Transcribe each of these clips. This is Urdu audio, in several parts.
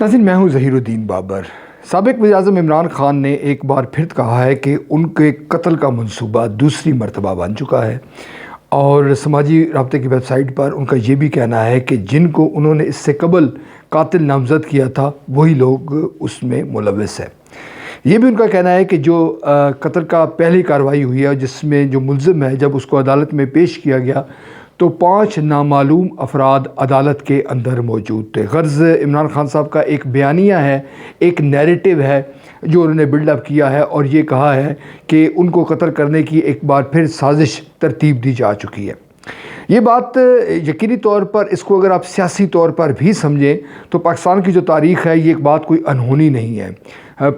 ناظرین، میں ہوں ظہیر الدین بابر۔ سابق وزیر اعظم عمران خان نے ایک بار پھر کہا ہے کہ ان کے قتل کا منصوبہ دوسری مرتبہ بن چکا ہے، اور سماجی رابطے کی ویب سائٹ پر ان کا یہ بھی کہنا ہے کہ جن کو انہوں نے اس سے قبل قاتل نامزد کیا تھا وہی لوگ اس میں ملوث ہیں۔ یہ بھی ان کا کہنا ہے کہ جو قتل کا پہلی کارروائی ہوئی ہے جس میں جو ملزم ہے، جب اس کو عدالت میں پیش کیا گیا تو 5 نامعلوم افراد عدالت کے اندر موجود تھے۔ غرض عمران خان صاحب کا ایک بیانیہ ہے، ایک نیریٹو ہے جو انہوں نے بلڈ اپ کیا ہے، اور یہ کہا ہے کہ ان کو قتل کرنے کی ایک بار پھر سازش ترتیب دی جا چکی ہے۔ یہ بات یقینی طور پر اس کو اگر آپ سیاسی طور پر بھی سمجھیں تو پاکستان کی جو تاریخ ہے، یہ ایک بات کوئی انہونی نہیں ہے۔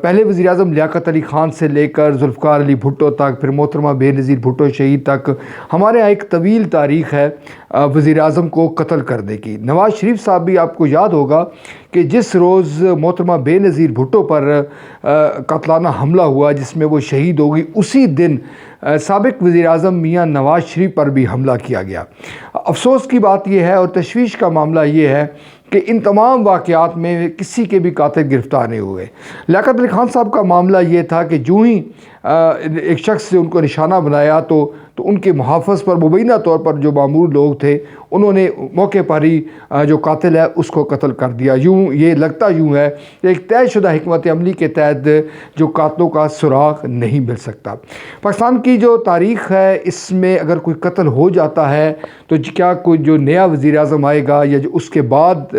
پہلے وزیر اعظم لیاقت علی خان سے لے کر ذوالفقار علی بھٹو تک، پھر محترمہ بے نظیر بھٹو شہید تک، ہمارے یہاں ایک طویل تاریخ ہے وزیر اعظم کو قتل کرنے کی۔ نواز شریف صاحب بھی آپ کو یاد ہوگا کہ جس روز محترمہ بے نظیر بھٹو پر قاتلانہ حملہ ہوا جس میں وہ شہید ہو گئی، اسی دن سابق وزیر اعظم میاں نواز شریف پر بھی حملہ کیا گیا۔ افسوس کی بات یہ ہے اور تشویش کا معاملہ یہ ہے کہ ان تمام واقعات میں کسی کے بھی قاتل گرفتار نہیں ہوئے۔ لیاقت علی خان صاحب کا معاملہ یہ تھا کہ جو ہی ایک شخص سے ان کو نشانہ بنایا تو ان کے محافظ پر مبینہ طور پر جو مامور لوگ تھے انہوں نے موقع پر ہی جو قاتل ہے اس کو قتل کر دیا۔ یوں یہ لگتا یوں ہے کہ ایک طے شدہ حکمت عملی کے تحت جو قاتلوں کا سراغ نہیں مل سکتا۔ پاکستان کی جو تاریخ ہے اس میں اگر کوئی قتل ہو جاتا ہے تو کیا کوئی جو نیا وزیر اعظم آئے گا یا جو اس کے بعد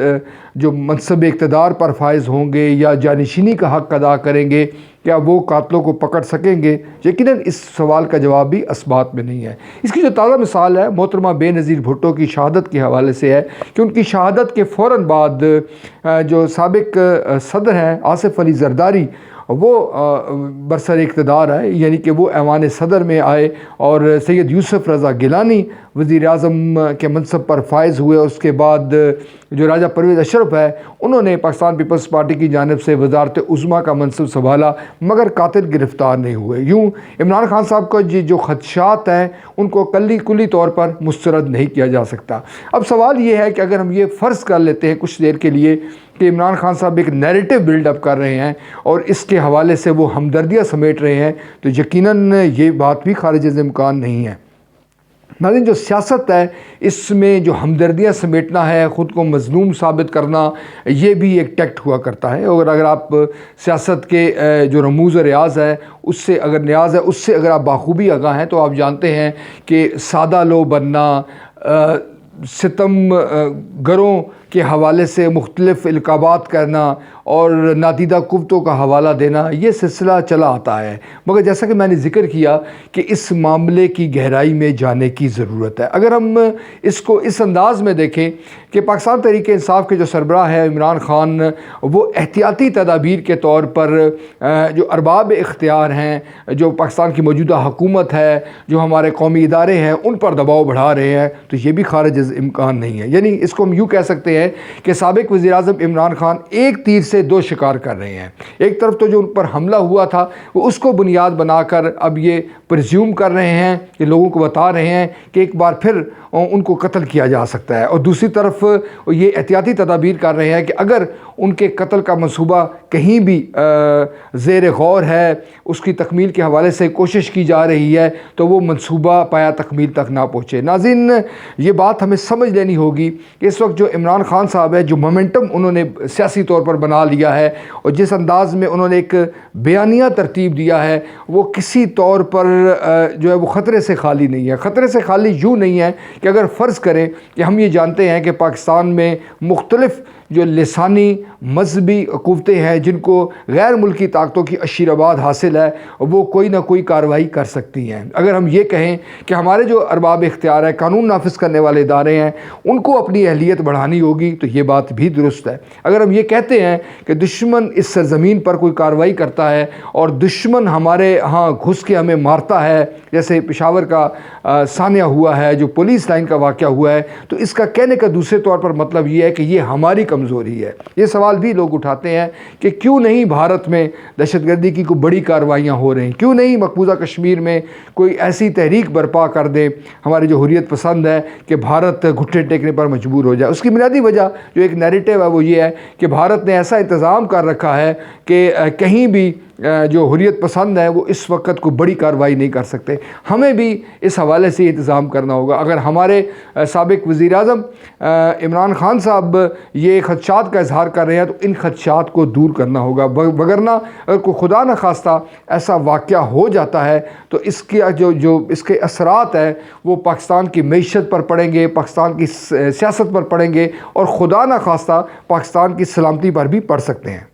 جو منصب اقتدار پر فائز ہوں گے یا جانشینی کا حق ادا کریں گے، کیا وہ قاتلوں کو پکڑ سکیں گے؟ یقیناً اس سوال کا جواب بھی اسبات میں نہیں ہے۔ اس کی جو تازہ مثال ہے محترمہ بے نظیر بھٹو کی شہادت کے حوالے سے ہے کہ ان کی شہادت کے فوراً بعد جو سابق صدر ہیں آصف علی زرداری، وہ برسر اقتدار آئے، یعنی کہ وہ ایوان صدر میں آئے، اور سید یوسف رضا گیلانی وزیر اعظم کے منصب پر فائز ہوئے۔ اس کے بعد جو راجہ پرویز اشرف ہے انہوں نے پاکستان پیپلز پارٹی کی جانب سے وزارت عظمیٰ کا منصب سنبھالا، مگر قاتل گرفتار نہیں ہوئے۔ یوں عمران خان صاحب کا جو خدشات ہیں ان کو کلی طور پر مسترد نہیں کیا جا سکتا۔ اب سوال یہ ہے کہ اگر ہم یہ فرض کر لیتے ہیں کچھ دیر کے لیے کہ عمران خان صاحب ایک نیریٹو بلڈ اپ کر رہے ہیں اور اس کے حوالے سے وہ ہمدردیاں سمیٹ رہے ہیں، تو یقیناً یہ بات بھی خارج از امکان نہیں ہے۔ ناظرین، جو سیاست ہے اس میں جو ہمدردیاں سمیٹنا ہے، خود کو مظلوم ثابت کرنا، یہ بھی ایک ٹیکٹ ہوا کرتا ہے، اور اگر آپ سیاست کے جو رموز و ریاض ہے اس سے اگر آپ بخوبی آگاہ ہیں تو آپ جانتے ہیں کہ سادہ لو بننا، ستم گروں کے حوالے سے مختلف القابات کرنا اور نادیدہ قوتوں کا حوالہ دینا، یہ سلسلہ چلا آتا ہے، مگر جیسا کہ میں نے ذکر کیا کہ اس معاملے کی گہرائی میں جانے کی ضرورت ہے۔ اگر ہم اس کو اس انداز میں دیکھیں کہ پاکستان تحریک انصاف کے جو سربراہ ہے عمران خان، وہ احتیاطی تدابیر کے طور پر جو ارباب اختیار ہیں، جو پاکستان کی موجودہ حکومت ہے، جو ہمارے قومی ادارے ہیں، ان پر دباؤ بڑھا رہے ہیں، تو یہ بھی خارج از امکان نہیں ہے۔ یعنی اس کو ہم یوں کہہ سکتے ہیں کہ سابق وزیر اعظم عمران خان ایک تیر سے 2 شکار کر رہے ہیں۔ ایک طرف تو جو ان پر حملہ ہوا تھا وہ اس کو بنیاد بنا کر اب یہ پرزیوم کر رہے ہیں کہ لوگوں کو بتا رہے ہیں کہ ایک بار پھر ان کو قتل کیا جا سکتا ہے، اور دوسری طرف یہ احتیاطی تدابیر کر رہے ہیں کہ اگر ان کے قتل کا منصوبہ کہیں بھی زیر غور ہے، اس کی تکمیل کے حوالے سے کوشش کی جا رہی ہے، تو وہ منصوبہ پایا تکمیل تک نہ پہنچے۔ ناظرین، یہ بات ہمیں سمجھ لینی ہوگی کہ اس وقت جو عمران خان صاحب ہے، جو مومنٹم انہوں نے سیاسی طور پر بنا لیا ہے اور جس انداز میں انہوں نے ایک بیانیہ ترتیب دیا ہے، وہ کسی طور پر جو ہے وہ خطرے سے خالی نہیں ہے۔ خطرے سے خالی یوں نہیں ہے کہ اگر فرض کریں کہ ہم یہ جانتے ہیں کہ پاکستان میں مختلف جو لسانی مذہبی قوتیں ہیں جن کو غیر ملکی طاقتوں کی اشیرآباد حاصل ہے، وہ کوئی نہ کوئی کارروائی کر سکتی ہیں۔ اگر ہم یہ کہیں کہ ہمارے جو ارباب اختیار ہے، قانون نافذ کرنے والے ادارے ہیں، ان کو اپنی اہلیت بڑھانی ہوگی، تو یہ بات بھی درست ہے۔ اگر ہم یہ کہتے ہیں کہ دشمن اس سرزمین پر کوئی کارروائی کرتا ہے اور دشمن ہمارے ہاں گھس کے ہمیں مارتا ہے، جیسے پشاور کا سانحہ ہوا ہے، جو پولیس لائن کا واقعہ ہوا ہے، تو اس کا کہنے کا دوسرے طور پر مطلب یہ ہے کہ یہ ہماری کمزوری ہے۔ یہ سوال بھی لوگ اٹھاتے ہیں کہ کیوں نہیں بھارت میں دہشت گردی کی کوئی بڑی کارروائیاں ہو رہی ہیں، کیوں نہیں مقبوضہ کشمیر میں کوئی ایسی تحریک برپا کر دے ہمارے جو حریت پسند ہے کہ بھارت گھٹنے ٹیکنے پر مجبور ہو جائے۔ اس کی بنیادی وجہ جو ایک نیریٹو ہے وہ یہ ہے کہ بھارت نے ایسا انتظام کر رکھا ہے کہ کہیں بھی جو حریت پسند ہے وہ اس وقت کوئی بڑی کارروائی نہیں کر سکتے۔ ہمیں بھی اس حوالے سے انتظام کرنا ہوگا۔ اگر ہمارے سابق وزیر اعظم عمران خان صاحب یہ خدشات کا اظہار کر رہے ہیں تو ان خدشات کو دور کرنا ہوگا، وگرنہ اگر کوئی خدا نخواستہ ایسا واقعہ ہو جاتا ہے تو اس کی جو اس کے اثرات ہیں وہ پاکستان کی معیشت پر پڑیں گے، پاکستان کی سیاست پر پڑیں گے، اور خدا نخواستہ پاکستان کی سلامتی پر بھی پڑ سکتے ہیں۔